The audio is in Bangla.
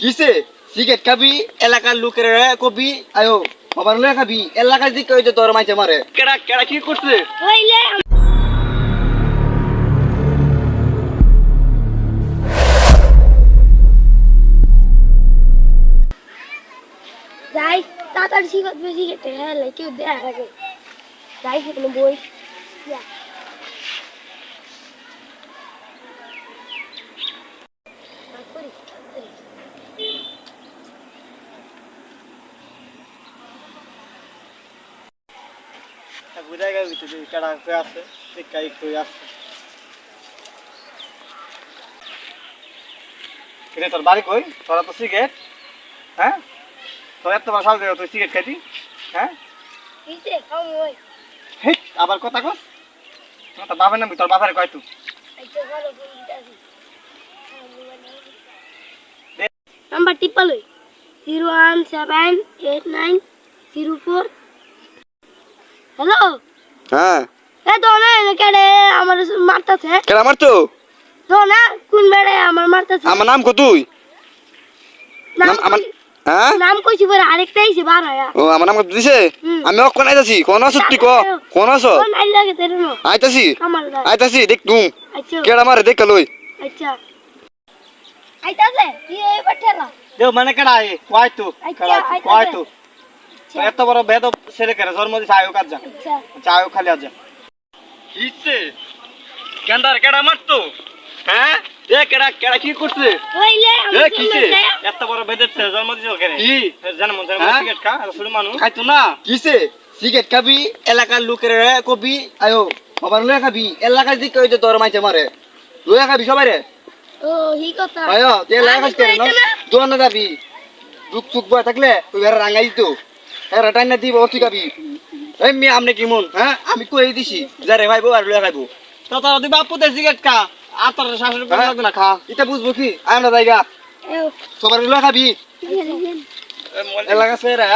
কিসে সিগারেট খাবি এলাকার লোকের কবি আয়ো বাবার লয়ে খাবি এলাকার দিকে ওই যে তোর মাইছে মারে কেডা কেডা কি করছে হইলে যাই তাড়াতাড়ি সিগারেট বেশি খেতে হ্যাঁ কেউ দেয়া থাকে যাই সেখানে বই যা। বুঝাই গেছে কেডা কই আছে কাই কই আছে কিরে তোর বাড়ি কই তোরা তো সিগারেট হ্যাঁ তোর এত বড় সাল দেও তুই সিগারেট খাইতি হ্যাঁ কিসে খাও ওই হে আবার কথা কস তোর বাবার নাম তোর বাবার কয় তুই আইতো ভালো ফোন দিতাছি নাম্বার টিপা লই 0178904 হ্যালো হ্যাঁ এ দোনা কেডে আমার মারতাছে কেডা মারতো দোনা কোন বেড়ে আমার মারতাছে আমার নাম কো তুই নাম আমার হ্যাঁ নাম কইছি পরে আরেকটা আইছে বার আয়া ও আমার নাম কত দিছে আমি কোন আইতাছি কোন আছো তুই কো কোন আছো কোন আই লাগে তেরে নো আইতাছি আমার লাগে আইতাছি দেখ তুই আচ্ছা কেডা মারে দেখ লই আচ্ছা আইতাছে কি এই বঠেলা দেও মানে কেডা আই কয় তুই কেডা কয় তুই এত বড় বেদ ছেলে করে জন্ম দিছে আয়ো কাজ যা আচ্ছা চাও খালি আজ কিছে গন্ডার কেডা মারতো হ্যাঁ এ কেডা কেডা কি করছে হইলে এ কিছে এত বড় বেদের ছেলে জন্ম দিছে কেন কি জানা মন জানা সিগারেট খা আর শুরু মানু খাইতো না কিছে সিগারেট খাবি এলাকার লোকের কবি আয়ো বাবার লয়ে খাবি এলাকার দিকে ওই যে তোর মাইছে মারে লয়ে খাবি সবাই রে ও হি কথা আয়ো তে লয়ে খাস কেন দোন যাবি দুক চুক বয় থাকলে তুই ঘরে রাঙাই দিত হ্যাঁ রাটাই না দিব কি খাবি এই মি আমনে কি মন হ্যাঁ আমি কই দিছি যারে ভাইবো আর লয়ে খাইবো তো তোর তুই বাপু তে সিগারেট খা আর তোর শাশুড়ি করে লাগবে না খা এটা বুঝবো কি আমরা জায়গা এও সবার লয়ে খাবি এলাকা সেরা